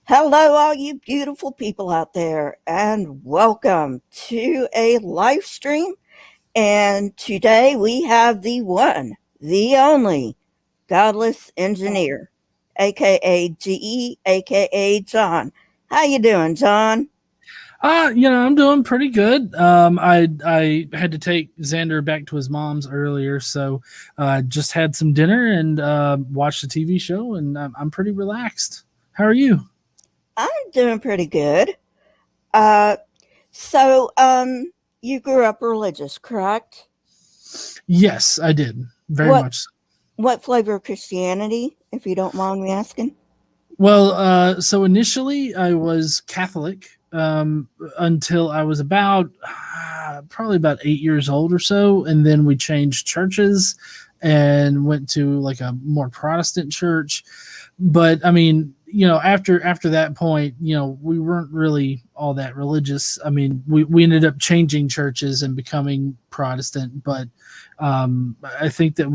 Hello, all you beautiful people out there, and welcome to a live stream. And today we have the one, the only Godless Engineer, aka GE, aka John. How you doing, John? I'm doing pretty good. I had to take Xander back to his mom's earlier, so just had some dinner and watched a TV show, and I'm pretty relaxed. How are you? I'm doing pretty good. Uh, so you grew up religious, correct? Yes, I did very What much. So. what flavor of Christianity, if you don't mind me asking? Well, so initially I was Catholic until I was about probably about 8 years old or so, and then we changed churches and went to like a more Protestant church. But I mean, after that point, we weren't really all that religious. I mean, we ended up changing churches and becoming Protestant, but I think that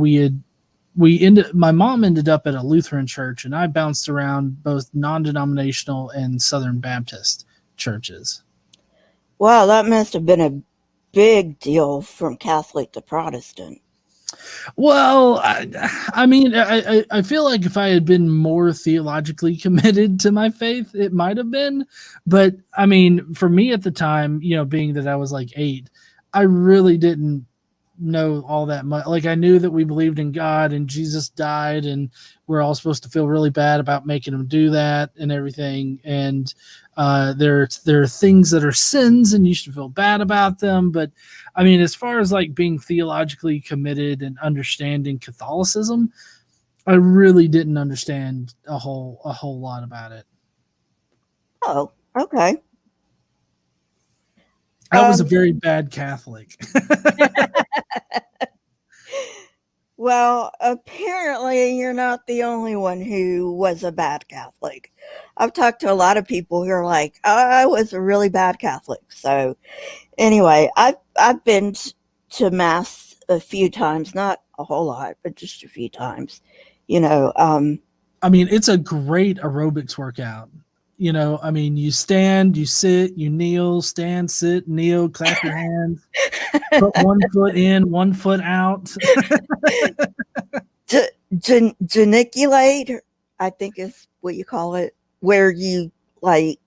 my mom ended up at a Lutheran church, and I bounced around both non-denominational and Southern Baptist churches. Wow, that must have been a big deal from Catholic to Protestant. Well, I mean, I feel like if I had been more theologically committed to my faith, it might have been. But I mean, for me at the time, being that I was like 8, I really didn't know all that much. Like, I knew that we believed in God and Jesus died, and we're all supposed to feel really bad about making him do that and everything. And there are things that are sins, and you should feel bad about them. But I mean, as far as like being theologically committed and understanding Catholicism, I really didn't understand a whole lot about it. Oh, okay. I was a Um, very bad Catholic. well, apparently you're not the only one who was a bad Catholic. I've talked to a lot of people who are like, I was a really bad Catholic. So anyway, I've been to mass a few times, not a whole lot, but just a few times. You know, um, I mean, it's a great aerobics workout. I mean, you stand, you sit, you kneel, stand, sit, kneel, clap your hands, put one foot in, one foot out. geniculate, I think is what you call it, where you like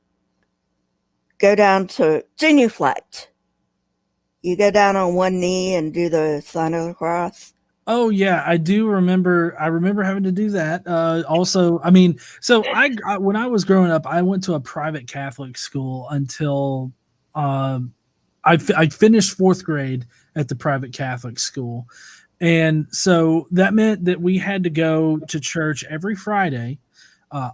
go down to genuflect. You go down on one knee and do the sign of the cross. Oh yeah, I do remember. I remember having to do that. Also, I mean, so when I was growing up, I went to a private Catholic school until um, I finished fourth grade at the private Catholic school, and so that meant that we had to go to church every Friday, uh,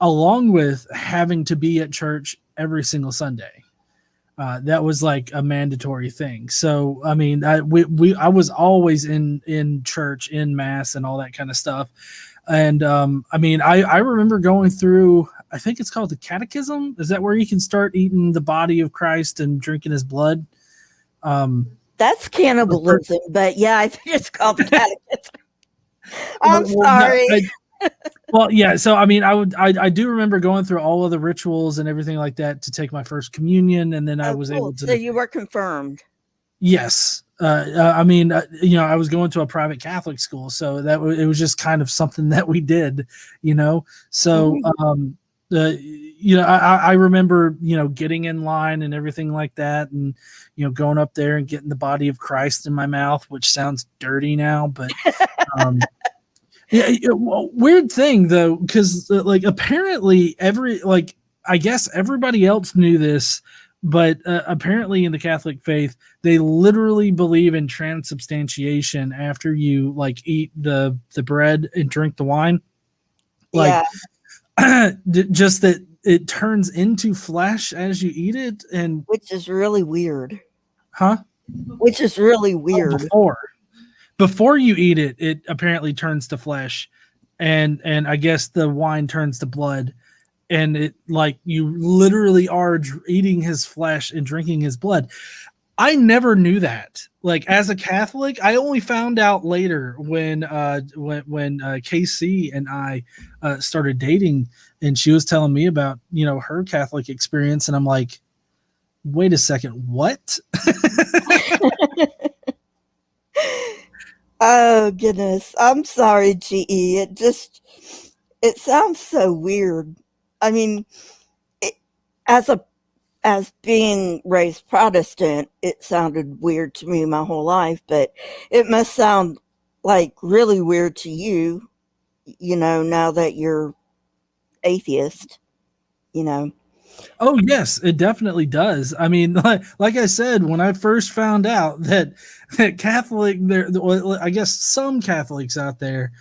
along with having to be at church every single Sunday. That was like a mandatory thing. So I mean, I was always in church, in mass, and all that kind of stuff. And I mean, I remember going through. I think it's called the Catechism. Is that where you can start eating the body of Christ and drinking His blood? Um, That's cannibalism, but yeah, I think it's called the catechism. I'm well, no, sorry. well, yeah. So I mean, I do remember going through all of the rituals and everything like that to take my first communion, and then I Oh, was able cool. So to. you were confirmed. Yes. I mean, I was going to a private Catholic school, so it was just kind of something that we did, you know. So, Mhm. I remember, getting in line and everything like that, and going up there and getting the body of Christ in my mouth, which sounds dirty now, but um, weird thing though, because like apparently I guess everybody else knew this, but apparently in the Catholic faith they literally believe in transubstantiation after you like eat the bread and drink the wine, like Yeah, just that it turns into flesh as you eat it. And which is really weird. huh Which is really oh, weird. before you eat it, it apparently turns to flesh, and I guess the wine turns to blood, and it like you literally are eating his flesh and drinking his blood. I never knew that. Like as a Catholic, I only found out later when KC and I started dating, and she was telling me about her Catholic experience, and I'm like, wait a second, what? Oh goodness. I'm sorry, GE. It sounds so weird. I mean, it, as a as being raised Protestant, it sounded weird to me my whole life, but it must sound like really weird to you, now that you're atheist, you know. Oh yes, it definitely does. I mean, like I said, when I first found out that Catholic, well, I guess some Catholics out there,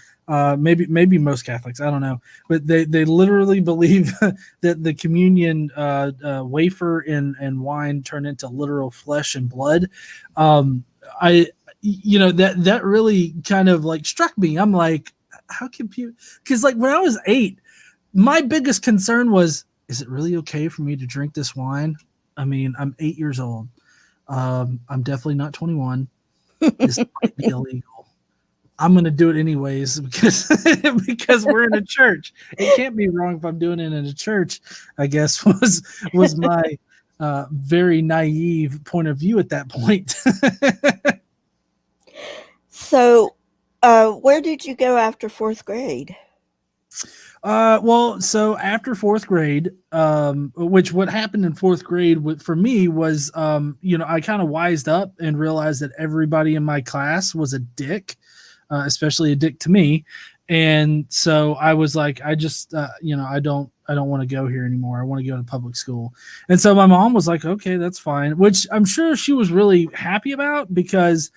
maybe most Catholics, I don't know, but they literally believe that the communion wafer and wine turn into literal flesh and blood. Um, I that really kind of like struck me. I'm like, how can people? Because like when I was 8, my biggest concern was, is it really okay for me to drink this wine? I mean, I'm 8 years old. I'm definitely not 21. This might be illegal. I'm going to do it anyways because because we're in a church. It can't be wrong if I'm doing it in a church. I guess was my very naive point of view at that point. So, where did you go after fourth grade? Well, so after fourth grade, which what happened in fourth grade for me was, I kind of wised up and realized that everybody in my class was a dick, especially a dick to me. And so I was like, I just, I don't want to go here anymore. I want to go to public school. And so my mom was like, okay, that's fine, which I'm sure she was really happy about because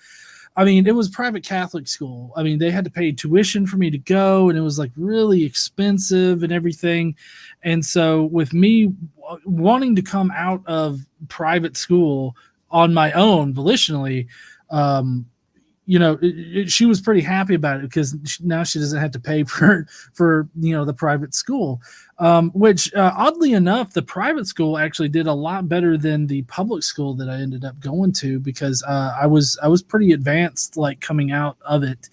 I mean, it was private Catholic school. I mean, they had to pay tuition for me to go, and it was like really expensive and everything. And so, with me wanting to come out of private school on my own volitionally, um, she was pretty happy about it because now she doesn't have to pay for the private school, which oddly enough the private school actually did a lot better than the public school that I ended up going to because I was pretty advanced like coming out of it.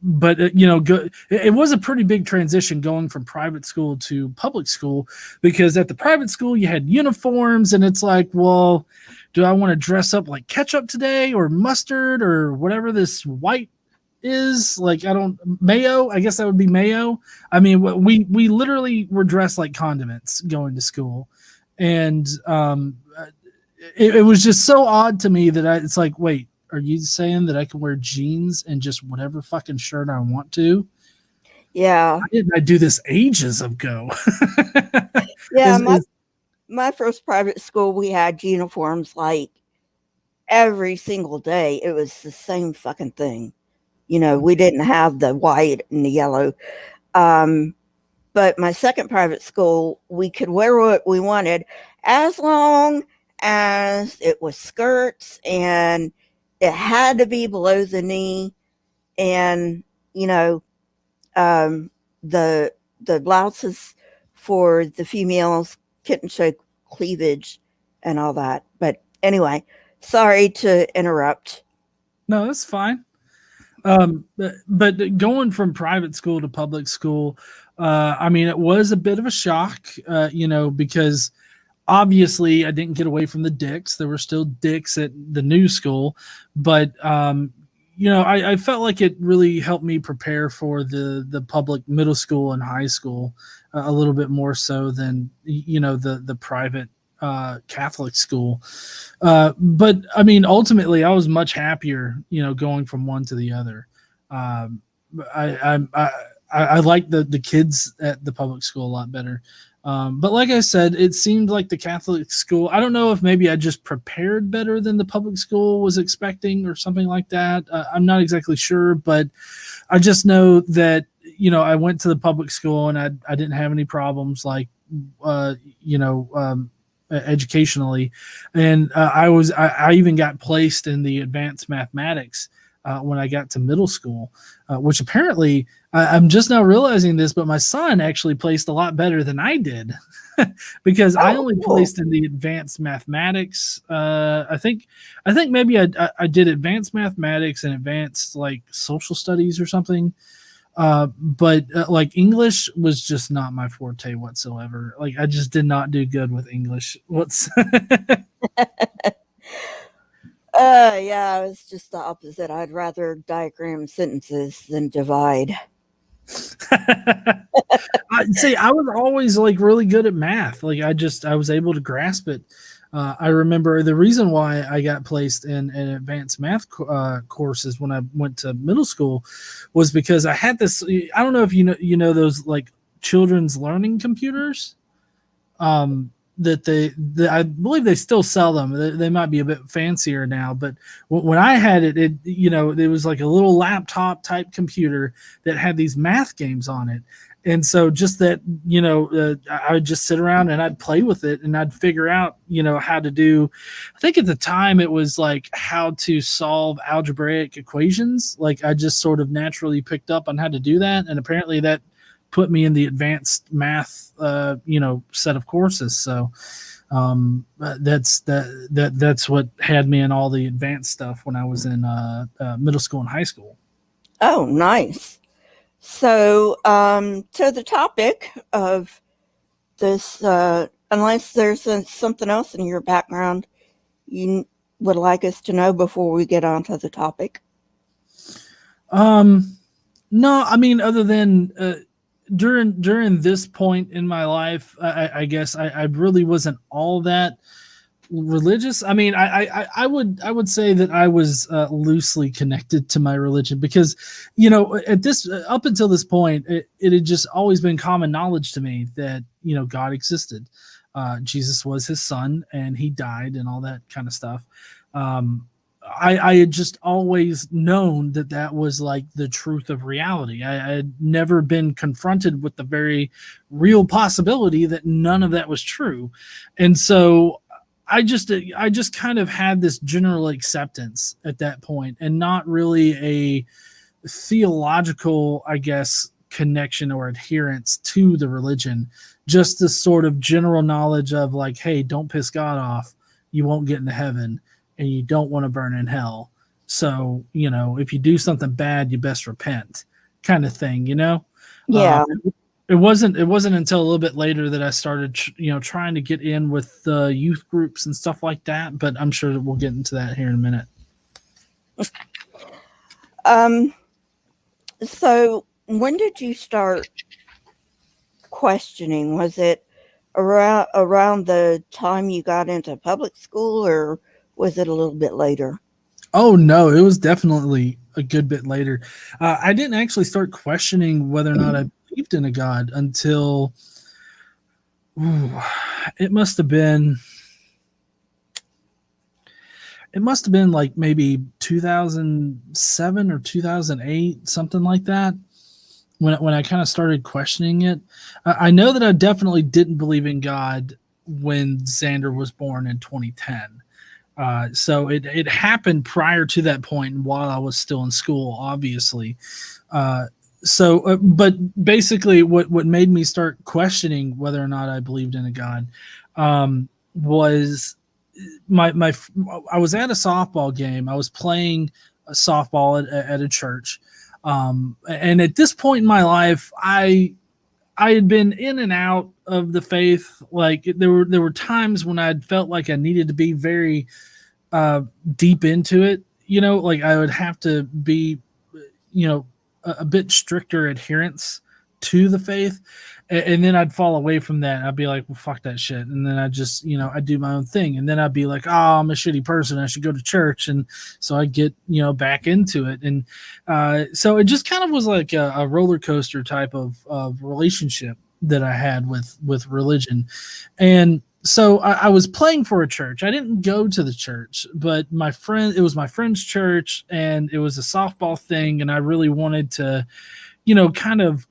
But it was a pretty big transition going from private school to public school because at the private school you had uniforms and it's like, well, do I want to dress up like ketchup today or mustard or whatever this white is? Like, I don't, mayo, I guess that would be mayo. I mean, we literally were dressed like condiments going to school. And it was just so odd to me that it's like, wait, are you saying that I can wear jeans and just whatever fucking shirt I want to? Yeah. Why didn't I do this ages ago? Yeah, is, is my first private school, we had uniforms like every single day. It was the same fucking thing. We didn't have the white and the yellow. Um, but my second private school, we could wear what we wanted as long as it was skirts and it had to be below the knee and, you know, um, the blouses for the females couldn't show cleavage and all that. But anyway, sorry to interrupt. no, that's fine. But going from private school to public school, I mean, it was a bit of a shock, because obviously I didn't get away from the dicks. There were still dicks at the new school, but I felt like it really helped me prepare for the public middle school and high school a little bit more so than the private Catholic school. But I mean, ultimately, I was much happier, going from one to the other. Um, I like the kids at the public school a lot better. But like I said, it seemed like the Catholic school. I don't know if maybe I just prepared better than the public school was expecting or something like that. I'm not exactly sure, but I just know that I went to the public school and I didn't have any problems like uh, you know educationally, and I even got placed in the advanced mathematics when I got to middle school, which apparently I'm just now realizing this, but my son actually placed a lot better than I did because I Oh, only cool. placed in the advanced mathematics. I think maybe I did advanced mathematics and advanced like social studies or something. But like English was just not my forte whatsoever. Like I just did not do good with English. What's Yeah, it's just the opposite. I'd rather diagram sentences than divide. See, I was always like really good at math. Like I was able to grasp it. I remember the reason why I got placed in advanced math courses when I went to middle school was because I had this. I don't know if you know those like children's learning computers. That I believe they still sell them. They might be a bit fancier now, but when I had it, it was like a little laptop type computer that had these math games on it. And so just that, I would just sit around and I'd play with it and I'd figure out, how to do, I think at the time it was like how to solve algebraic equations. Like I just sort of naturally picked up on how to do that. And apparently that put me in the advanced math, set of courses. So that's what had me in all the advanced stuff when I was in middle school and high school. Oh, nice. So, to the topic of this, unless there's something else in your background you would like us to know before we get on to the topic. Um, no, I mean, other than during this point in my life, I guess I really wasn't all that religious. I mean, I would say that I was loosely connected to my religion because, at this up until this point, it had just always been common knowledge to me that God existed. Jesus was his son, and he died, and all that kind of stuff. Um, I had just always known that that was like the truth of reality. I had never been confronted with the very real possibility that none of that was true, and so I just kind of had this general acceptance at that point, and not really a theological, I guess, connection or adherence to the religion. Just this sort of general knowledge of like, hey, don't piss God off. You won't get into heaven, and you don't want to burn in hell. So, if you do something bad, you best repent, kind of thing. Uh, Yeah, it wasn't until a little bit later that I started, trying to get in with the youth groups and stuff like that. But I'm sure that we'll get into that here in a minute. um, so when did you start questioning? Was it around the time you got into public school, or was it a little bit later? Oh no, it was definitely a good bit later. I didn't actually start questioning whether or not I believed in a God until ooh, it must have been it must have been like maybe 2007 or 2008, something like that. When I kind of started questioning it, I know that I definitely didn't believe in God when Xander was born in 2010. So it happened prior to that point while I was still in school, obviously. Uh, but basically, what made me start questioning whether or not I believed in a God was my I was at a softball game. I was playing a softball at a church, and at this point in my life, I had been in and out of the faith. Like there were times when I'd felt like I needed to be very uh, deep into it. Like I would have to be, a bit stricter adherence to the faith, and then I'd fall away from that. I'd be like, well, fuck that shit, and then I just, I'd do my own thing, and then I'd be like, oh, I'm a shitty person. I should go to church, and so I get, back into it, and so it just kind of was like a roller coaster type of relationship that I had with religion, and so I was playing for a church. I didn't go to the church, but it was my friend's church, and it was a softball thing, and I really wanted to, kind of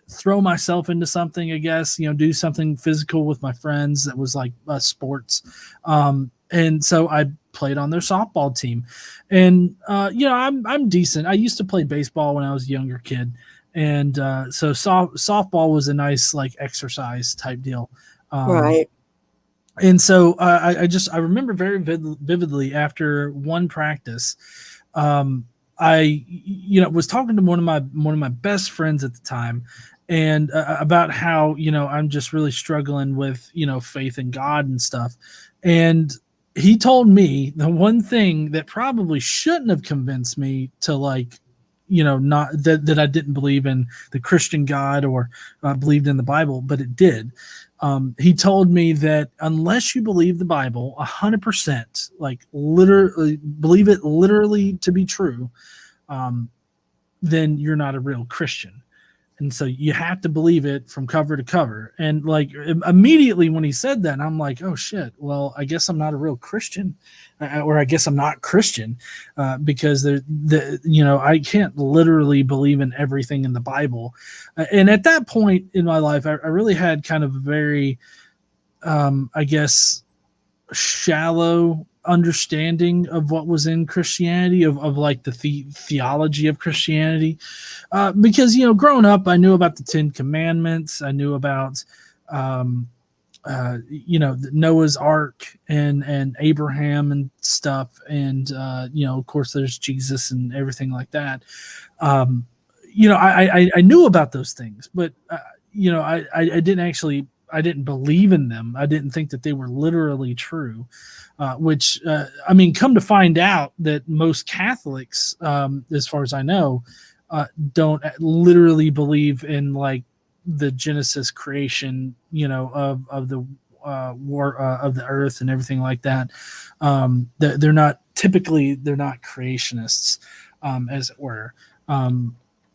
throw myself into something, I guess, do something physical with my friends that was like sports. And so I played on their softball team, and I'm decent. I used to play baseball when I was a younger kid, and so softball was a nice like exercise type deal. Um, Right. and so I remember very vividly after one practice, um, I was talking to one of my best friends at the time, and about how I'm just really struggling with faith in God and stuff, and he told me the one thing that probably shouldn't have convinced me to like not that I didn't believe in the Christian God or believed in the Bible, but it did. He told me that unless you believe the Bible 100%, like literally believe it literally to be true, um, then you're not a real Christian. And so you have to believe it from cover to cover. And like immediately when he said that, I'm like, oh shit, well, I guess I'm not a real Christian, or I guess I'm not Christian, because I can't literally believe in everything in the Bible. And at that point in my life, I really had kind of a very, I guess, shallow understanding of what was in Christianity, of like the theology of Christianity, because growing up I knew about the Ten Commandments, I knew about um, Noah's Ark and Abraham and stuff, and of course there's Jesus and everything like that. um, I knew about those things, but I didn't actually, I didn't believe in them. I didn't think that they were literally true. Which I mean, come to find out that most Catholics, as far as I know, don't literally believe in like the Genesis creation, of the war of the earth and everything like that. They're not typically, they're not creationists, as it were.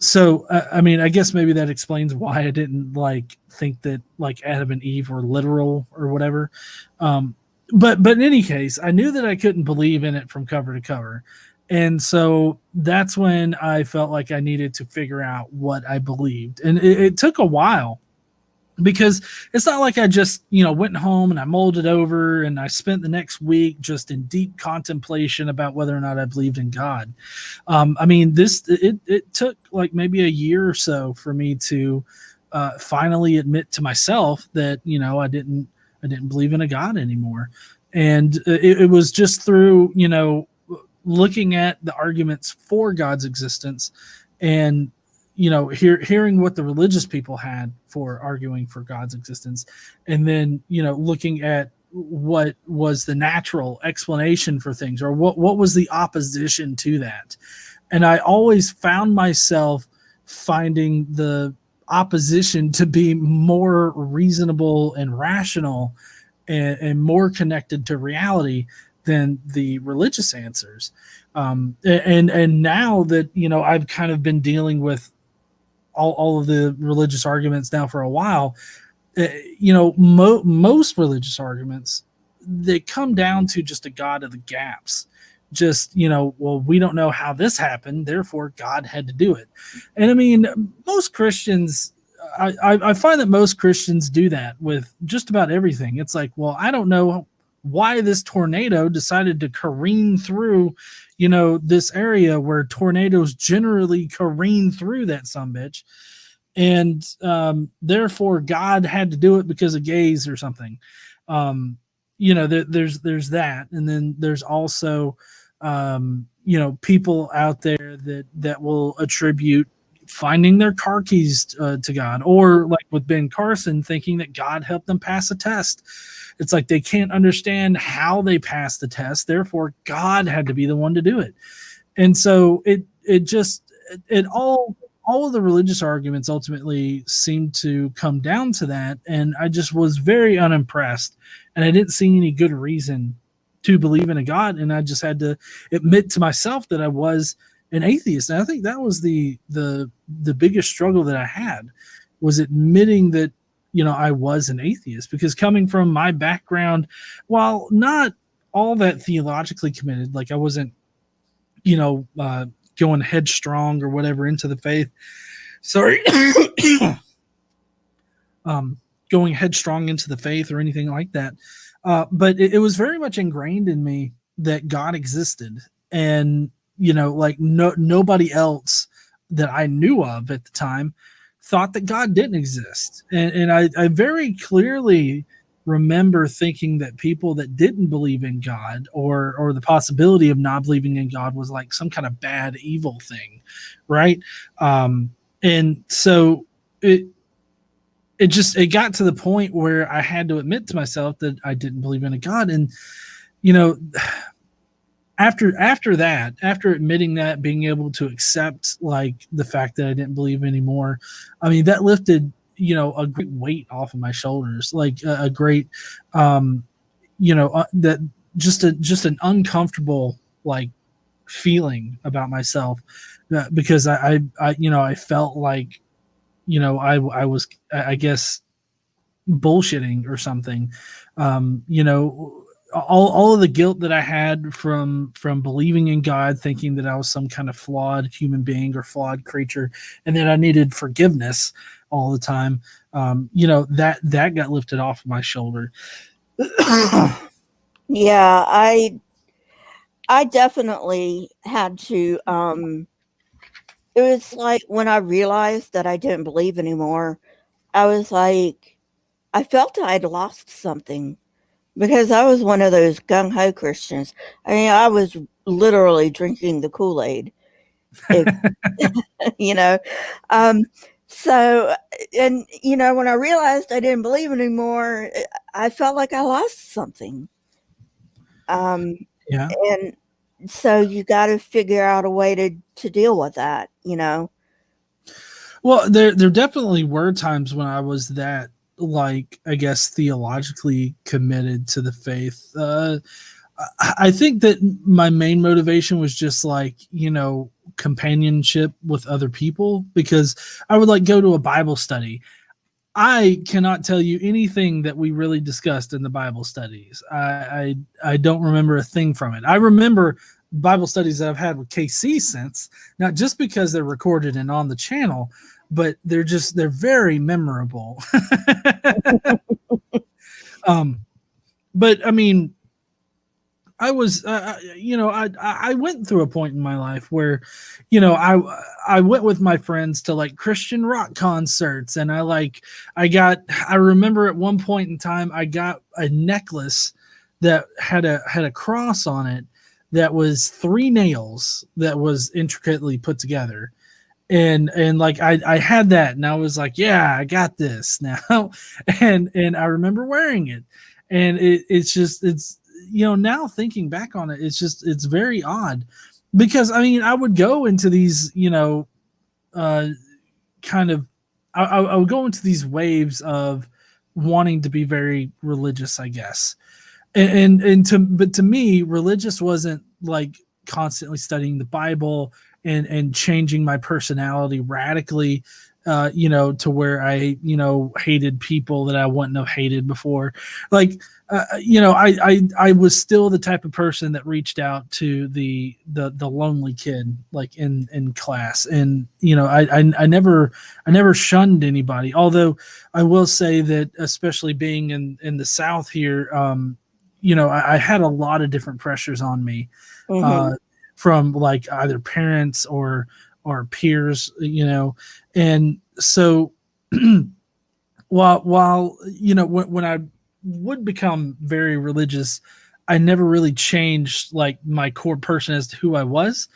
So I mean, I guess maybe that explains why I didn't like think that like Adam and Eve were literal or whatever. But in any case, I knew that I couldn't believe in it from cover to cover, and so that's when I felt like I needed to figure out what I believed, and it took a while, because it's not like I just went home and I mulled it over and I spent the next week just in deep contemplation about whether or not I believed in God. I mean, it took like maybe a year or so for me to finally admit to myself that I didn't believe in a God anymore, and it was just through looking at the arguments for God's existence, and hearing what the religious people had for arguing for God's existence, and then looking at what was the natural explanation for things, or what was the opposition to that. And I always found myself finding the opposition to be more reasonable and rational, and more connected to reality than the religious answers. And now that I've kind of been dealing with all of the religious arguments now for a while, most religious arguments, they come down to just a God of the gaps. Just well, we don't know how this happened, therefore God had to do it. And I mean, most Christians, I find that most Christians do that with just about everything. It's like, well, I don't know why this tornado decided to careen through this area where tornadoes generally careen through that sumbitch, and therefore God had to do it because of gays or something. There's that, and then there's also people out there that will attribute finding their car keys to God, or like with Ben Carson, thinking that God helped them pass a test. It's like they can't understand how they passed the test, therefore God had to be the one to do it. And so it all of the religious arguments ultimately seem to come down to that, and I just was very unimpressed, and I didn't see any good reason to believe in a God, and I just had to admit to myself that I was an atheist. And I think that was the biggest struggle that I had, was admitting that I was an atheist, because coming from my background, while not all that theologically committed, like I wasn't going headstrong or whatever into the faith. Sorry. Going headstrong into the faith or anything like that. But it was very much ingrained in me that God existed, and like nobody else that I knew of at the time thought that God didn't exist. And I very clearly remember thinking that people that didn't believe in God, or the possibility of not believing in God, was like some kind of bad, evil thing, right? And so it it got to the point where I had to admit to myself that I didn't believe in a God. And you know, after admitting that, being able to accept like the fact that I didn't believe anymore, I mean, that lifted, a great weight off of my shoulders, like a great, um that just an uncomfortable like feeling about myself, because I felt like, I was, I guess, bullshitting or something. All of the guilt that I had from believing in God, thinking that I was some kind of flawed human being or flawed creature, and that I needed forgiveness all the time. That got lifted off of my shoulder. Yeah, I definitely had to it was like when I realized that I didn't believe anymore, I was like I felt I'd lost something because I was one of those gung ho Christians. I mean, I was literally drinking the Kool-Aid, if you know. Um so and when I realized I didn't believe anymore, I felt like I lost something. Um Yeah. and so you got to figure out a way to deal with that. Well, there definitely were times when I was that, like, I guess, theologically committed to the faith. I think that my main motivation was just like, companionship with other people, because I would like go to a Bible study. I cannot tell you anything that we really discussed in the Bible studies. I don't remember a thing from it. I remember Bible studies that I've had with KC since, not just because they're recorded and on the channel, but they're very memorable. um, but I mean, I was, I went through a point in my life where, I went with my friends to like Christian rock concerts, and I remember at one point in time I got a necklace that had a cross on it that was three nails that was intricately put together. And like I had that, and I was like, yeah, I got this now. And I remember wearing it, and it's now thinking back on it, it's very odd, because I mean, I would go into these, uh kind of, I would go into these waves of wanting to be very religious, I guess. But to me, religious wasn't like constantly studying the Bible and changing my personality radically, to where I, hated people that I wouldn't have hated before. Like, I was still the type of person that reached out to the lonely kid, like in class. And I never shunned anybody. Although I will say that, especially being in the South here, I had a lot of different pressures on me, Mhm. uh, from like either parents or peers, and so while when I would become very religious, I never really changed like my core person as to who I was.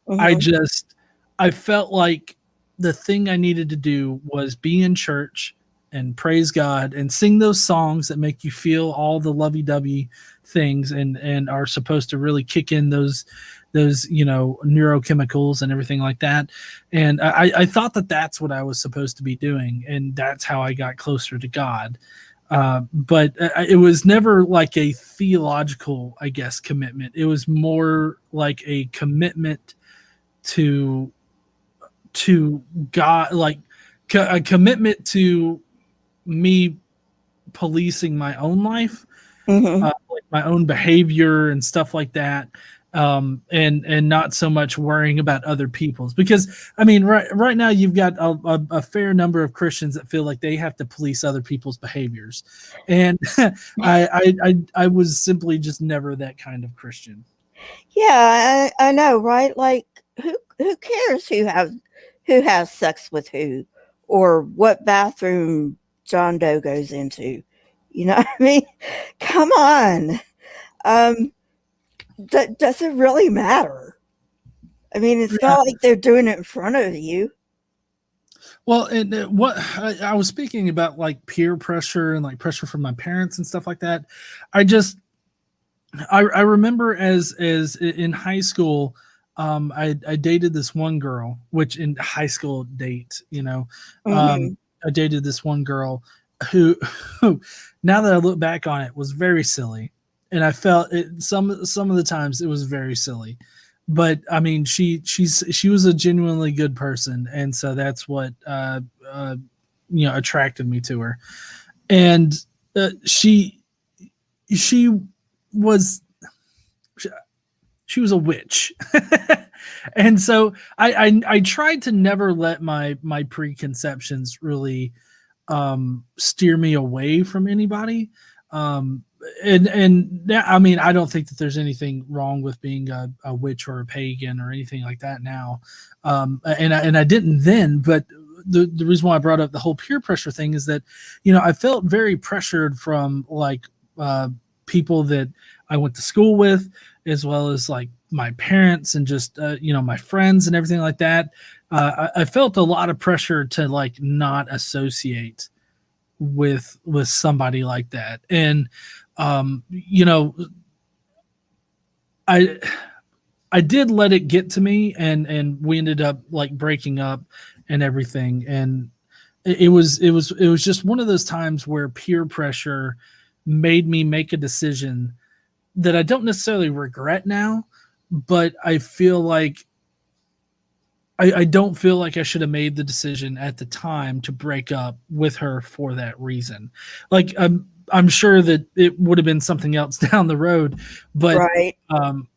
I Mhm. just I felt like the thing I needed to do was be in church and praise God and sing those songs that make you feel all the lovey-dovey things, and are supposed to really kick in those neurochemicals and everything like that. And I thought that that's what I was supposed to be doing, and that's how I got closer to God. But it was never like a theological, I guess, commitment. It was more like a commitment to God, like a commitment to me policing my own life, Mhm. like my own behavior and stuff like that, and not so much worrying about other people's. Because I mean, right now you've got a fair number of Christians that feel like they have to police other people's behaviors, and I was simply just never that kind of Christian. Yeah, I know, right? Like who cares who has sex with who or what bathroom John Doe goes into. You know what I mean? Come on. Um, does it really matter? I mean, it's Yeah. not like they're doing it in front of you. Well, and what I was speaking about, like peer pressure and like pressure from my parents and stuff like that. I just I remember as in high school, I dated this one girl, which in high school date, Hmm. I dated this one girl who, who, now that I look back on it, was very silly, and I felt it some of the times it was very silly, but I mean she was a genuinely good person, and so that's what attracted me to her, and she was she was a witch. And so I tried to never let my preconceptions really steer me away from anybody. um and that, I mean, I don't think that there's anything wrong with being a witch or a pagan or anything like that now. And I didn't then, but the reason why I brought up the whole peer pressure thing is that, I felt very pressured from like uh people that I went to school with, as well as like my parents and just my friends and everything like that. I felt a lot of pressure to like not associate with somebody like that, and you know I I did let it get to me, and we ended up like breaking up and everything, and it was just one of those times where peer pressure made me make a decision that I don't necessarily regret now, but I feel like I don't feel like I should have made the decision at the time to break up with her for that reason. Like I'm sure that it would have been something else down the road, but Right. um,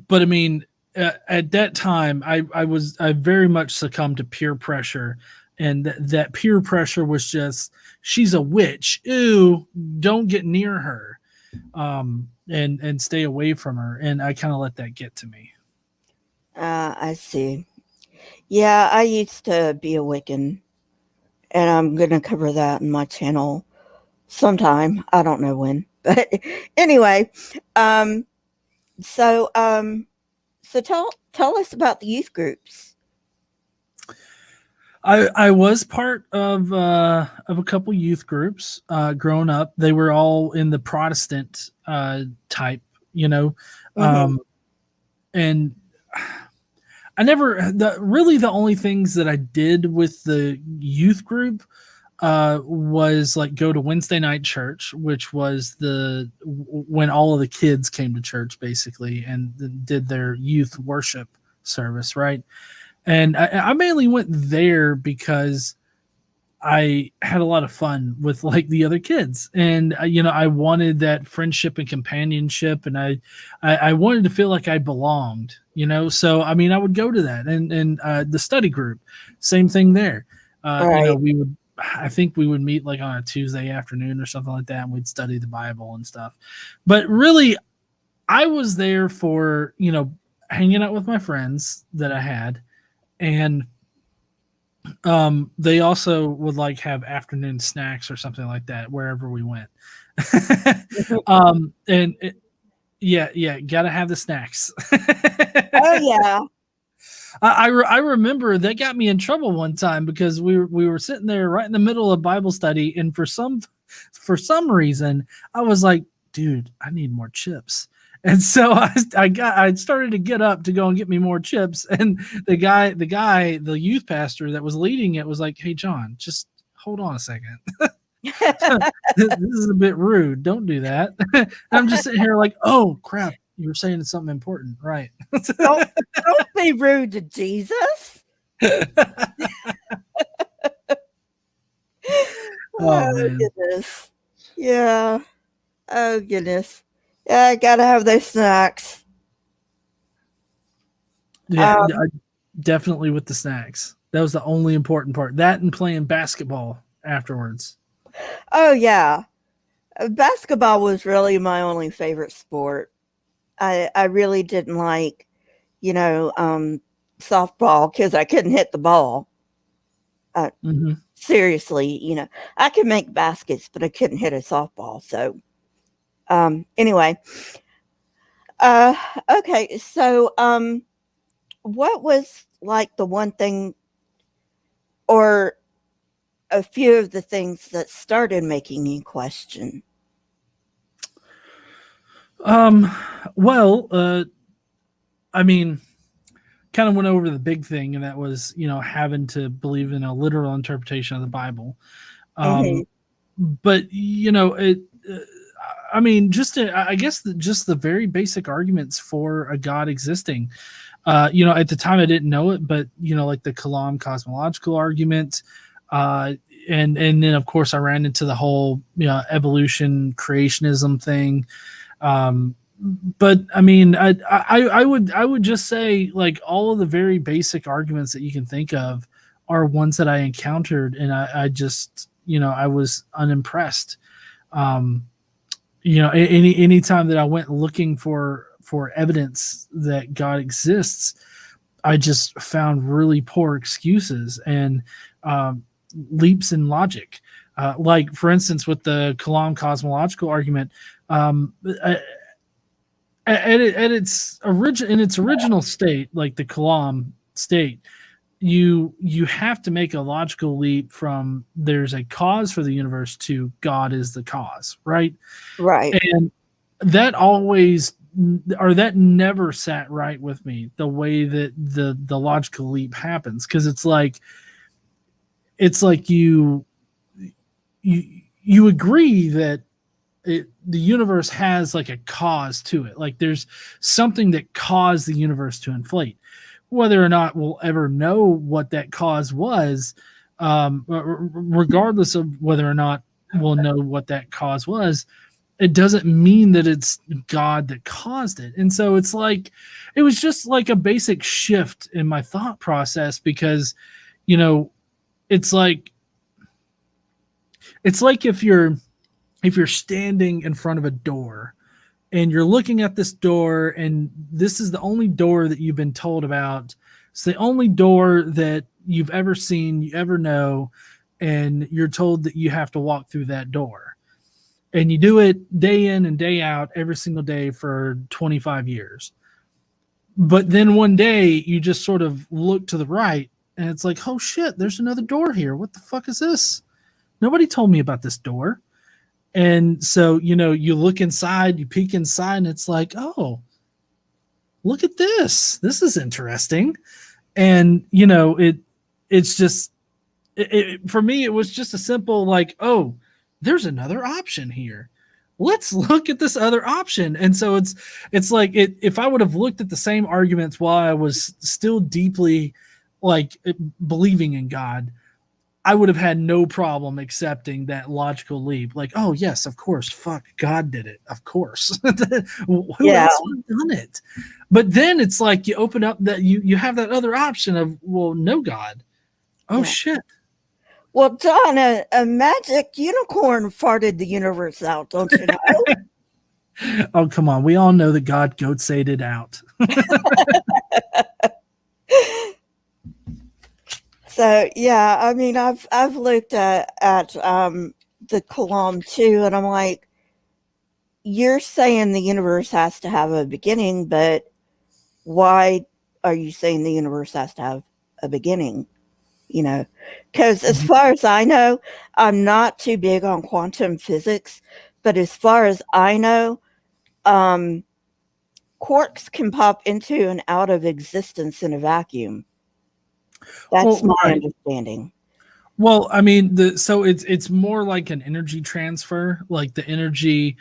but I mean, at that time, I very much succumbed to peer pressure, and that peer pressure was just, she's a witch. Ew, don't get near her, and stay away from her. And I kind of let that get to me. I see. Yeah, I used to be a Wiccan, and I'm going to cover that in my channel sometime. I don't know when. But anyway, um, so so tell us about the youth groups. I was part of a couple youth groups growing up. They were all in the Protestant type, you know, Hmm. um, and I never really the only things that I did with the youth group was like go to Wednesday night church, which was when all of the kids came to church basically and did their youth worship service, right? And I mainly went there because I had a lot of fun with like the other kids, and I wanted that friendship and companionship, and I wanted to feel like I belonged, So I mean, I would go to that, and the study group, same thing there. Right. We would, I think we would meet like on a Tuesday afternoon or something like that, and we'd study the Bible and stuff. But really, I was there for hanging out with my friends that I had, and they also would like have afternoon snacks or something like that wherever we went. And yeah, yeah, gotta have the snacks. Oh yeah. I remember that got me in trouble one time because we were sitting there right in the middle of Bible study, and for some reason I was like, dude, I need more chips. And so I started to get up to go and get me more chips, and the youth pastor that was leading it was like, "Hey John, just hold on a second. This is a bit rude. Don't do that." And I'm just sitting here like, "Oh crap, you were saying something important, right?" don't don't be rude to Jesus. Oh Oh man. goodness. Yeah. Oh goodness. Yeah, I gotta have those snacks. Yeah, Um, definitely with the snacks. That was the only important part. That and playing basketball afterwards. oh yeah. Basketball was really my only favorite sport. I really didn't like, you know, softball because I couldn't hit the ball. Mm-hmm. Seriously, I could make baskets, but I couldn't hit a softball. So, anyway, uh, okay. So, what was like the one thing or a few of the things that started making you question? Um, well, I mean, kind of went over the big thing, and that was, having to believe in a literal interpretation of the Bible. Mm-hmm. Um, but uh, I mean, I guess just the very basic arguments for a God existing. At the time I didn't know it, but like the Kalam cosmological argument, uh, and then of course I ran into the whole evolution creationism thing. Um, but I mean, I would just say like all of the very basic arguments that you can think of are ones that I encountered, and I just I was unimpressed. Um, any time that I went looking for evidence that God exists, I just found really poor excuses and um, leaps in logic. Like for instance, with the Kalam cosmological argument, um, at its original state, like the Kalam state, you have to make a logical leap from there's a cause for the universe to God is the cause, right? Right. And that always or that never sat right with me, the way that the logical leap happens, because it's like you agree that the universe has like a cause to it, like there's something that caused the universe to inflate. Whether or not we'll ever know what that cause was, regardless of whether or not we'll know what that cause was, it doesn't mean that it's God that caused it. And so it's like, it was just like a basic shift in my thought process, because, you know, it's like, if you're standing in front of a door and you're looking at this door, and this is the only door that you've been told about. It's the only door that you've ever seen, you ever know, and you're told that you have to walk through that door. And you do it day in and day out every single day for 25 years. But then one day you just sort of look to the right and it's like, oh shit, there's another door here. What the fuck is this? Nobody told me about this door. And so, you look inside, you peek inside, and it's like, oh, look at this. This is interesting. And, it's just, for me, it was just a simple, like, oh, there's another option here. Let's look at this other option. And so it's like, if I would have looked at the same arguments while I was still deeply like believing in God, I would have had no problem accepting that logical leap. Like, oh yes, of course, fuck, God did it, of course. Who Yeah. else would have done it? But then it's like you open up that you have that other option of, well, no God. Oh Yeah. shit. Well, Don, a magic unicorn farted the universe out, don't you know? Oh come on, we all know that God goat-sayed it out. So yeah, I mean, I've looked at the Kalam too, and I'm like, you're saying the universe has to have a beginning, but why are you saying the universe has to have a beginning? Because as far as I know, I'm not too big on quantum physics, but as far as I know, um, quarks can pop into and out of existence in a vacuum. That's Well, my right. understanding. Well, I mean, so it's more like an energy transfer, like the energy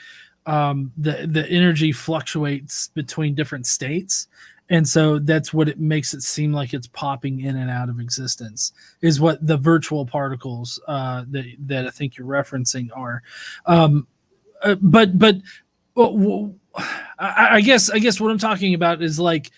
fluctuates between different states, and so that's what it makes it seem like it's popping in and out of existence. Is what the virtual particles that I think you're referencing are. Um, but well, I guess what I'm talking about is like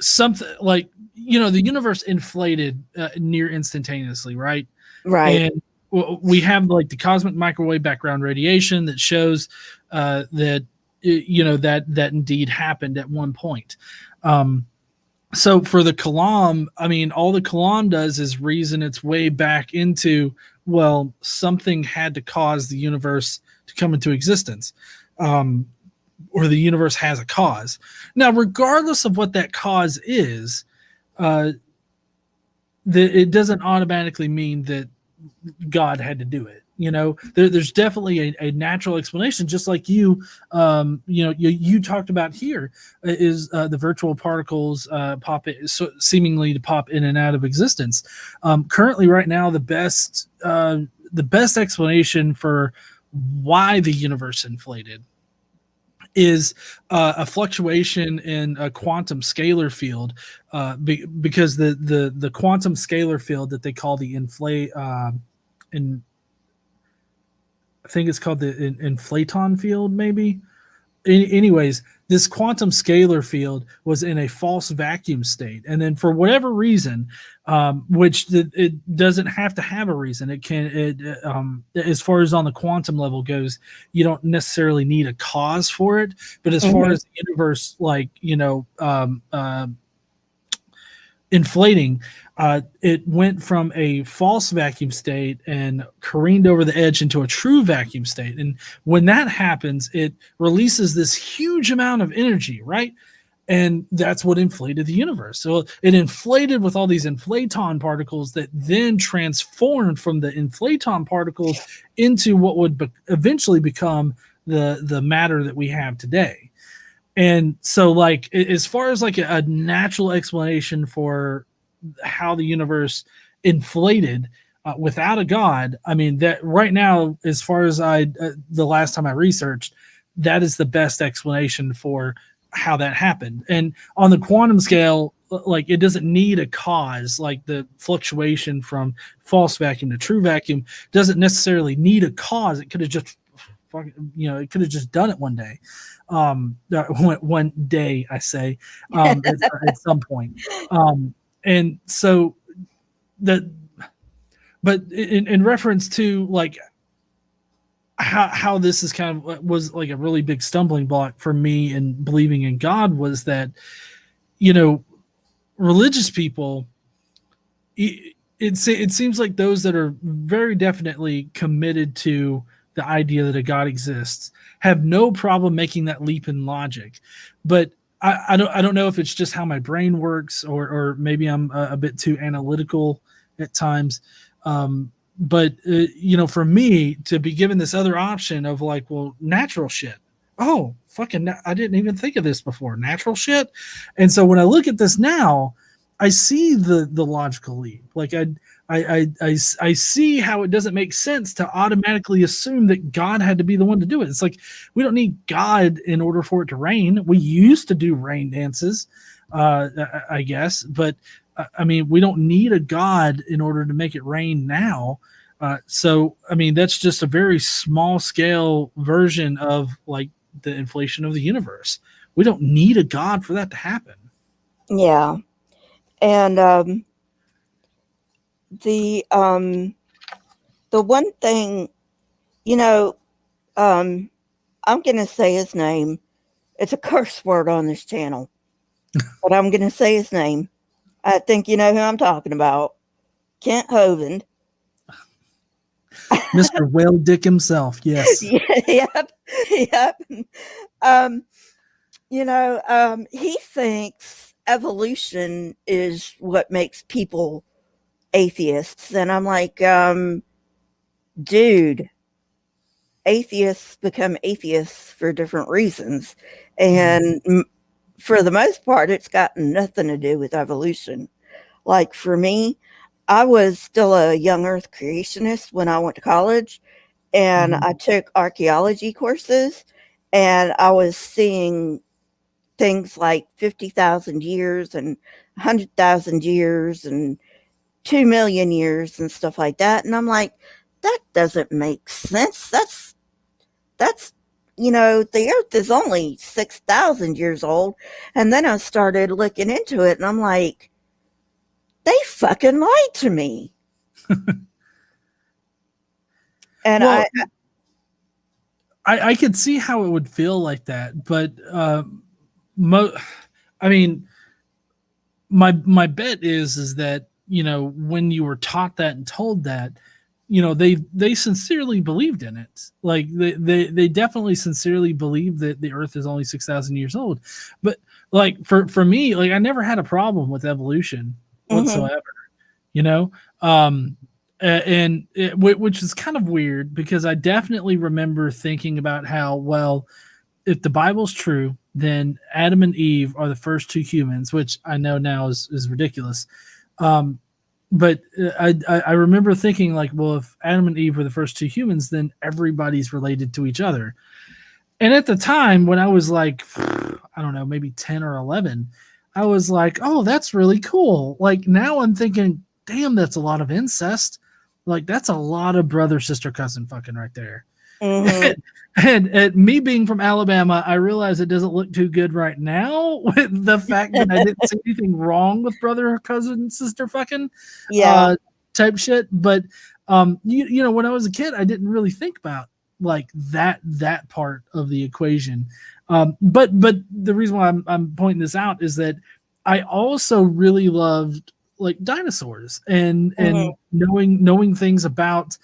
something like, the universe inflated near instantaneously, right? Right. And we have like the cosmic microwave background radiation that shows that that indeed happened at one point. um, So for the Kalam, I mean, all the Kalam does is reason its way back into, well, something had to cause the universe to come into existence, um, or the universe has a cause. Now, regardless of what that cause is, uh, it doesn't automatically mean that God had to do it. There's definitely a natural explanation, just like you talked about here is the virtual particles pop it, so seemingly to pop in and out of existence. Currently, right now, the best explanation for why the universe inflated is a fluctuation in a quantum scalar field, because the quantum scalar field that they call the inflate in I think it's called the inflaton field, maybe. Anyways, this quantum scalar field was in a false vacuum state, and then for whatever reason, which it doesn't have to have a reason. As far as on the quantum level goes, you don't necessarily need a cause for it. But as far Mhm. as the universe, inflating, it went from a false vacuum state and careened over the edge into a true vacuum state. And when that happens, it releases this huge amount of energy, right? And that's what inflated the universe. So it inflated with all these inflaton particles that then transformed from the inflaton particles into what would eventually become the matter that we have today. And so, like, as far as like a natural explanation for how the universe inflated without a god, I mean, that right now, as far as the last time I researched, that is the best explanation for how that happened. And on the quantum scale, like, it doesn't need a cause. Like, the fluctuation from false vacuum to true vacuum doesn't necessarily need a cause. It could have just it could have just done it one day, one day, I say, at some point. And so that, but in reference to like how this is kind of was like a really big stumbling block for me in believing in God, was that, you know, religious people, it seems like those that are very definitely committed to the idea that a God exists have no problem making that leap in logic. But I don't know if it's just how my brain works, or maybe I'm a bit too analytical at times. But for me to be given this other option of like, well, natural shit. Oh, fucking! I didn't even think of this before. Natural shit. And so when I look at this now, I see the logical leap. Like I see how it doesn't make sense to automatically assume that God had to be the one to do it. It's like, we don't need God in order for it to rain. We used to do rain dances, I guess, but I mean, we don't need a God in order to make it rain now. So I mean, that's just a very small scale version of like the inflation of the universe. We don't need a God for that to happen. Yeah. And the um, the one thing, you know, um, I'm going to say his name. It's a curse word on this channel, but I'm going to say his name. I think you know who I'm talking about. Kent Hovind. Mr. Whale Dick himself, yes. Yep. Yep. Um, he thinks evolution is what makes people atheists. And I'm like, dude, atheists become atheists for different reasons. And for the most part, it's got nothing to do with evolution. Like for me, I was still a young earth creationist when I went to college, and Mhm. I took archaeology courses, and I was seeing things like 50,000 years and 100,000 years and 2 million years and stuff like that. And I'm like, that doesn't make sense. That's, the earth is only 6,000 years old. And then I started looking into it and I'm like, they fucking lied to me. And Well, I could see how it would feel like that, but mo- I mean, my bet is that, when you were taught that and told that, they sincerely believed in it. Like they definitely sincerely believe that the earth is only 6,000 years old. But like for me, like I never had a problem with evolution Mm-hmm. whatsoever, you know um and which is kind of weird, because I definitely remember thinking about how, well, if the Bible's true, then Adam and Eve are the first two humans, which I know now is ridiculous. Um, but I remember thinking, like, well, if Adam and Eve were the first two humans, then everybody's related to each other. And at the time, when I was like, I don't know, maybe 10 or 11, I was like, oh, that's really cool. Like, now I'm thinking, damn, that's a lot of incest. Like, that's a lot of brother, sister, cousin fucking right there. Mm-hmm. And me being from Alabama, I realize it doesn't look too good right now with the fact that I didn't see anything wrong with brother or cousin, sister fucking Yeah. uh, type shit. But when I was a kid, I didn't really think about like that part of the equation. But the reason why I'm pointing this out is that I also really loved like dinosaurs Mm-hmm. and knowing things about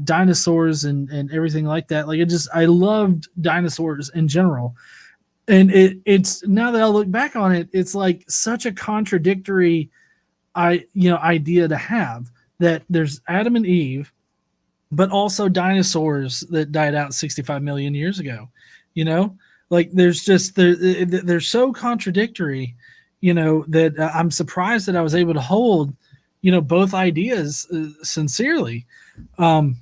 dinosaurs and everything like that. Like I loved dinosaurs in general. And it's now that I look back on it, it's like such a contradictory idea to have, that there's Adam and Eve, but also dinosaurs that died out 65 million years ago. You know, like there's just they're so contradictory. That I'm surprised that I was able to hold both ideas sincerely. Um,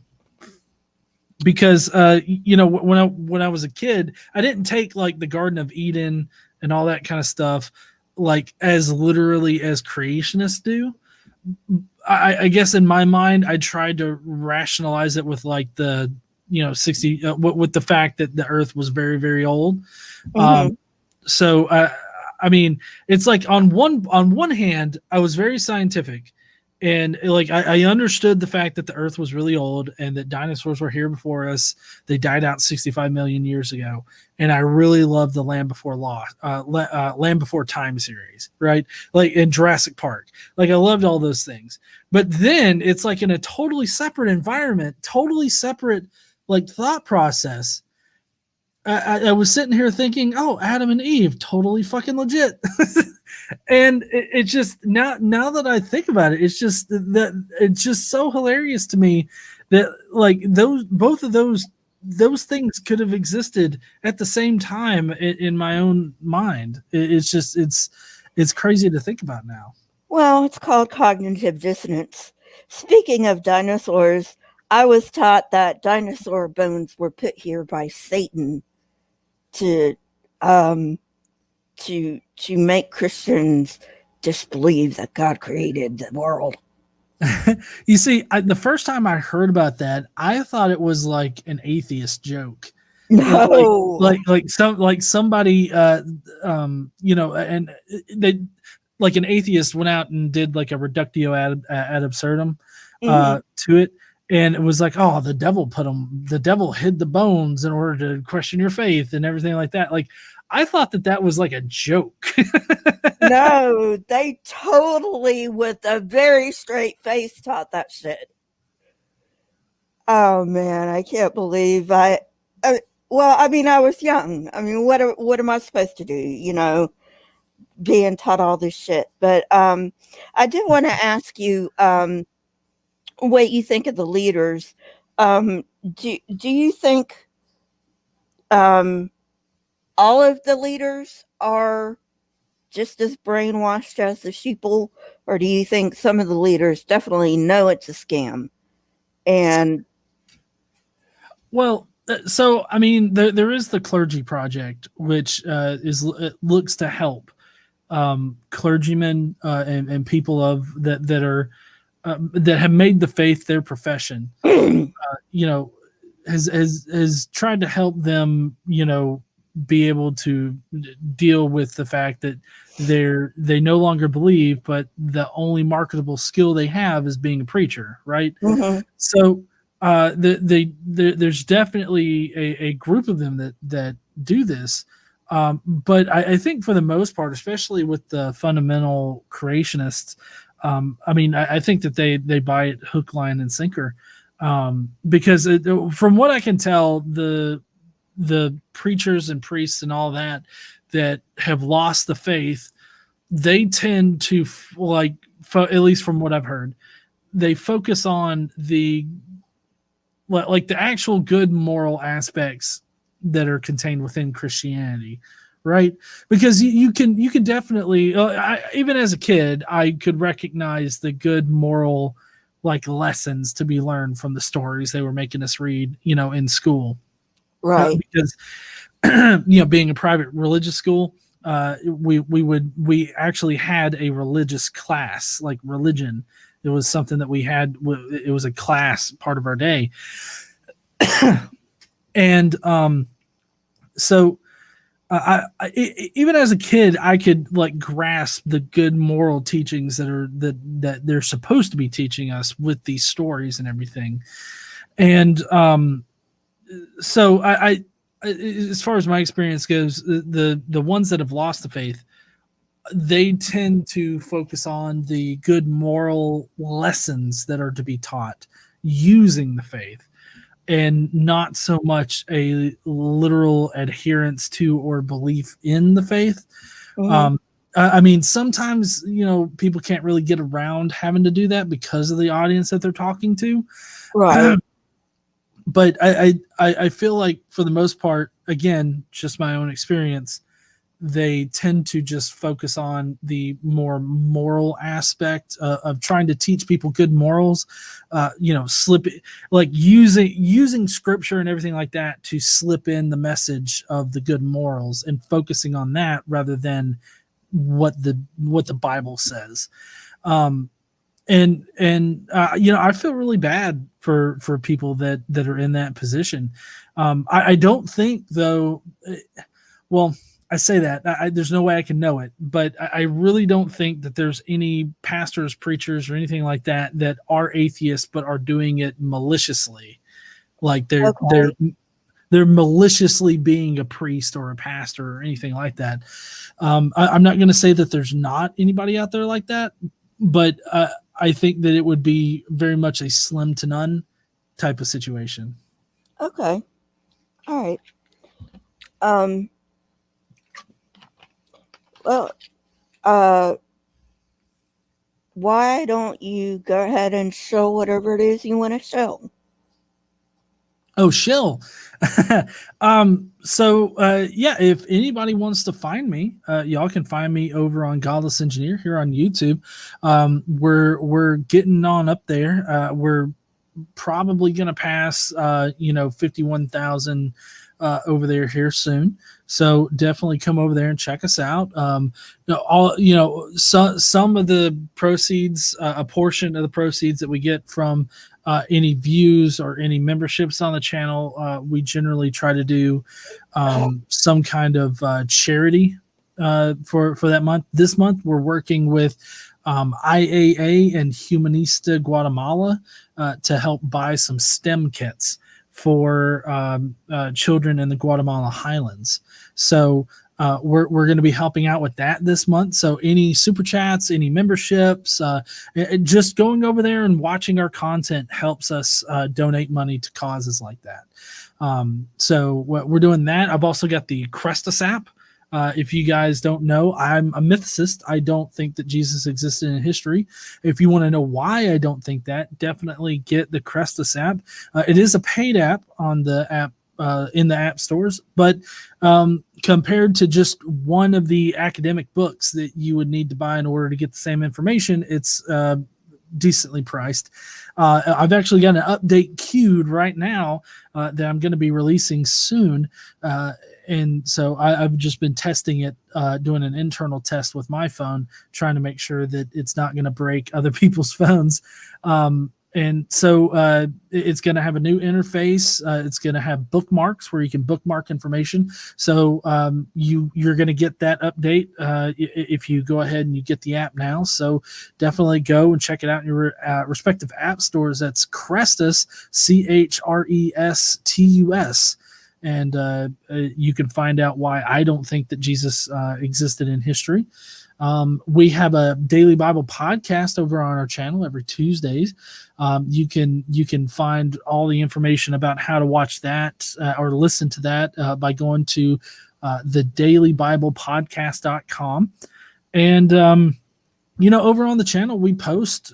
because when I was a kid, I didn't take like the Garden of Eden and all that kind of stuff like as literally as creationists do. I guess in my mind, I tried to rationalize it with like the 60 with the fact that the Earth was very very old. Mm-hmm. Um, so I mean, it's like on one hand, I was very scientific, and like I understood the fact that the Earth was really old and that dinosaurs were here before us. They died out 65 million years ago, and I really loved the Land Before Time series, right? Like in Jurassic Park, like I loved all those things. But then it's like in a totally separate environment, totally separate like thought process. I was sitting here thinking, oh, Adam and Eve, totally fucking legit. And it just now that I think about it, it's just so hilarious to me that like those both of those things could have existed at the same time in my own mind. It's crazy to think about now. Well, it's called cognitive dissonance. Speaking of dinosaurs, I was taught that dinosaur bones were put here by Satan to um to make Christians disbelieve that God created the world. You see, the first time I heard about that, I thought it was like an atheist joke. like No. somebody and they, like an atheist went out and did like a reductio ad absurdum Hmm. to it, and it was like, oh, the devil hid the bones in order to question your faith and everything like that. Like I thought that was like a joke. No, they totally, with a very straight face, taught that shit. Oh man, I can't believe I. Well, I mean, I was young. I mean, what am I supposed to do? Being taught all this shit. But I did want to ask you what you think of the leaders. Um, do you think um, all of the leaders are just as brainwashed as the sheeple, or do you think some of the leaders definitely know it's a scam? And Well, so I mean, there is the Clergy Project, which looks to help clergymen and people that have made the faith their profession. You know, has tried to help them. Be able to deal with the fact that they no longer believe, but the only marketable skill they have is being a preacher, right? mm-hmm, So there's definitely a group of them that do this. But I think for the most part, especially with the fundamental creationists, I mean, I think that they buy it hook, line, and sinker, because from what I can tell, the preachers and priests and all that have lost the faith, they tend to at least from what I've heard, they focus on the actual good moral aspects that are contained within Christianity, right? Because you can definitely, even as a kid, I could recognize the good moral lessons to be learned from the stories they were making us read, in school, Right. because being a private religious school, we actually had a religious class, like religion. It was something that we had. It was a class part of our day, and so even as a kid, I could grasp the good moral teachings that they're supposed to be teaching us with these stories and everything. And so I as far as my experience goes, the ones that have lost the faith, they tend to focus on the good moral lessons that are to be taught using the faith, and not so much a literal adherence to or belief in the faith. Mm-hmm. I mean, sometimes people can't really get around having to do that because of the audience that they're talking to. Right. But I feel like for the most part, again, just my own experience, they tend to just focus on the more moral aspect of trying to teach people good morals, using scripture and everything like that to slip in the message of the good morals and focusing on that rather than what the Bible says. I feel really bad for people that are in that position. I don't think, though. Well, I say that there's no way I can know it, but I really don't think that there's any pastors, preachers, or anything like that are atheists but are doing it maliciously, like Okay. they're maliciously being a priest or a pastor or anything like that. I'm not going to say that there's not anybody out there like that, but I think that it would be very much a slim to none type of situation. Okay. All right. Um. Well. Uh. Why don't you go ahead and show whatever it is you want to show? Oh, shill. Yeah, if anybody wants to find me, y'all can find me over on Godless Engineer here on YouTube. We're getting on up there. We're probably going to pass 51,000 over there here soon. So definitely come over there and check us out. Some of the proceeds, a portion of the proceeds that we get from any views or any memberships on the channel, we generally try to do some kind of charity for that month. This month, we're working with IAA and Humanista Guatemala to help buy some STEM kits for children in the Guatemala Highlands. So we're going to be helping out with that this month. So any super chats, any memberships, just going over there and watching our content helps us donate money to causes like that. So we're doing that. I've also got the Crestus app. If you guys don't know, I'm a mythicist. I don't think that Jesus existed in history. If you want to know why I don't think that, definitely get the Crestus app. It is a paid app on the app in the app stores, but compared to just one of the academic books that you would need to buy in order to get the same information, it's decently priced. I've actually got an update queued right now that I'm going to be releasing soon. And so I've just been testing it, doing an internal test with my phone, trying to make sure that it's not going to break other people's phones. And so it's going to have a new interface. It's going to have bookmarks where you can bookmark information. So you're going to get that update if you go ahead and you get the app now. So definitely go and check it out in your respective app stores. That's Crestus, Chrestus. and you can find out why I don't think that Jesus existed in history. We have a daily Bible podcast over on our channel every Tuesdays. You can find all the information about how to watch that or listen to that by going to thedailybiblepodcast.com. And over on the channel we post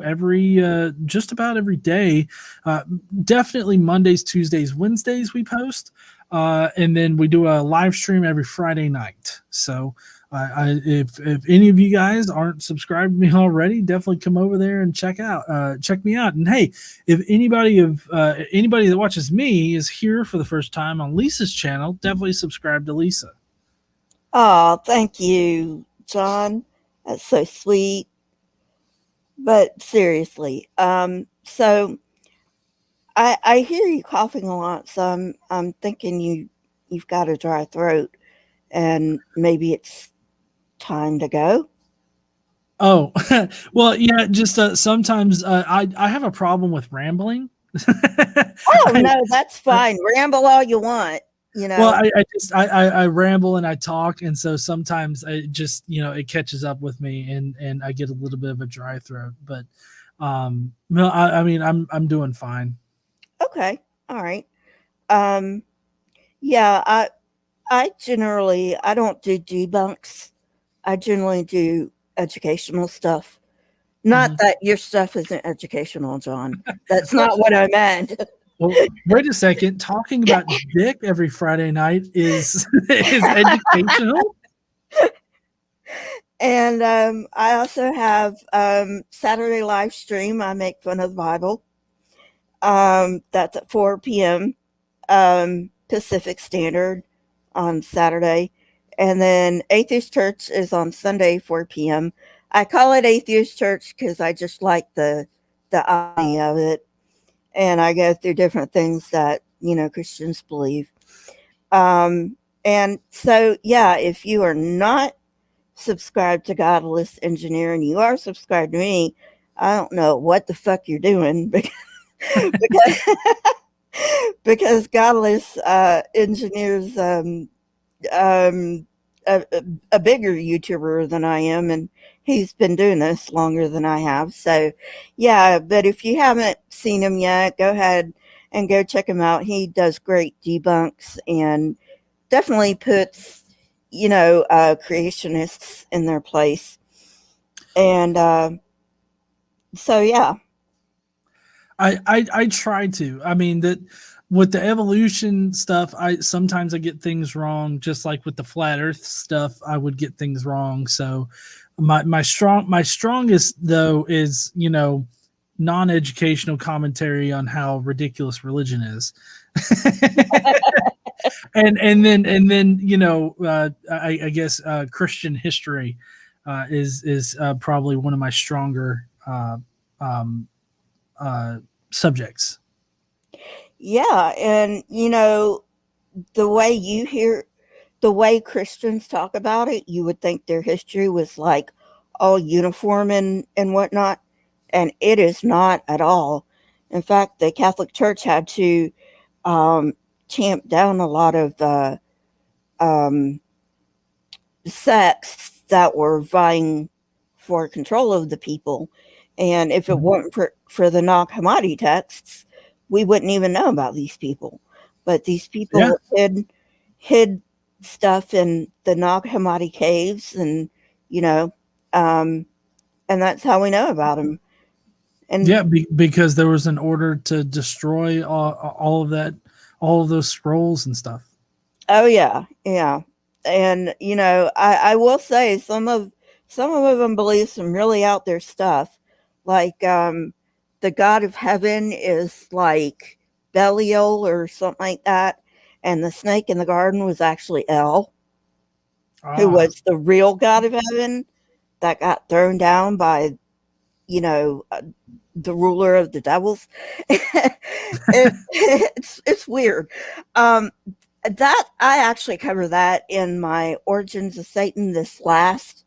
every just about every day, uh, definitely Mondays, Tuesdays, Wednesdays we post, and then we do a live stream every Friday night. So if any of you guys aren't subscribed to me already, definitely come over there and check me out. And hey, if anybody that watches me is here for the first time on Lisa's channel, definitely subscribe to Lisa. Oh, thank you, John. That's so sweet. But seriously, so I hear you coughing a lot, so I'm thinking you've got a dry throat, and maybe it's time to go. Oh, well, yeah, just sometimes I have a problem with rambling. Oh I, no, that's fine. Ramble all you want. You well, know. I ramble and I talk, and so sometimes I just it catches up with me, and I get a little bit of a dry throat. But no, I mean I'm doing fine. Okay. All right. Um. Yeah. I don't do debunks. I generally do educational stuff. Not Mhm. that your stuff isn't educational, John. That's not what I meant. Well, wait a second. Talking about dick every Friday night is is educational. And I also have Saturday live stream. I make fun of the Bible. That's at 4 p.m. Pacific Standard on Saturday. And then Atheist Church is on Sunday, 4 p.m. I call it Atheist Church because I just like the idea of it. And I go through different things that, Christians believe. And so, yeah, if you are not subscribed to Godless Engineer and you are subscribed to me, I don't know what the fuck you're doing because, because Godless Engineer's um, a bigger YouTuber than I am, and he's been doing this longer than I have. So, yeah, but if you haven't seen him yet, go ahead and go check him out. He does great debunks and definitely puts, creationists in their place. And so, yeah. I try to. I mean that with the evolution stuff, I sometimes I get things wrong. Just like with the flat Earth stuff, I would get things wrong. So my strongest though is non-educational commentary on how ridiculous religion is. And then I guess Christian history is probably one of my stronger um, uh, subjects. Yeah. And, the way you hear the way Christians talk about it, you would think their history was like all uniform and whatnot. And it is not at all. In fact, the Catholic Church had to um, tamp down a lot of um, sects that were vying for control of the people. And if it Mhm. weren't for the Nag Hammadi texts, we wouldn't even know about these people. But these Yeah, people hid stuff in the Nag Hammadi caves, and you know, um, and that's how we know about them. And yeah, because there was an order to destroy all of that, all of those scrolls and stuff. oh yeah, yeah. And I will say some of them believe some really out there stuff. Like the god of heaven is like Belial or something like that. And the snake in the garden was actually El, who Ah, was the real god of heaven that got thrown down by, you know, uh, the ruler of the devils. It's weird. Um, that I actually cover that in my Origins of Satan, this last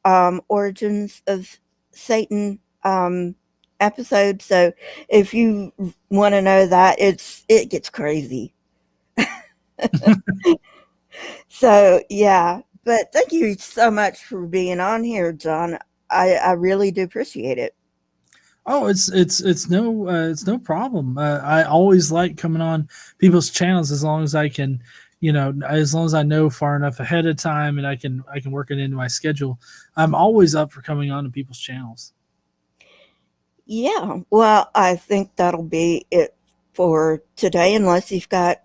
Origins of Satan episode. So if you want to know that, it gets crazy. So, yeah. But thank you so much for being on here, John. I really do appreciate it. Oh, it's no problem. I always like coming on people's channels as long as I can, as long as I know far enough ahead of time and I can work it into my schedule. I'm always up for coming on to people's channels. Yeah. Well, I think that'll be it for today, unless you've got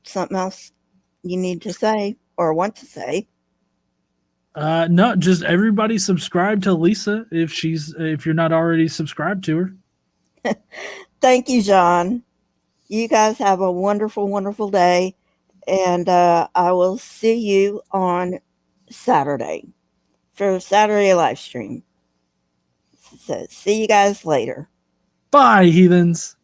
something else you need to say or want to say. No, just everybody subscribe to Lisa if you're not already subscribed to her. Thank you, John. You guys have a wonderful, wonderful day. And I will see you on Saturday for Saturday live stream. So see you guys later. Bye, heathens.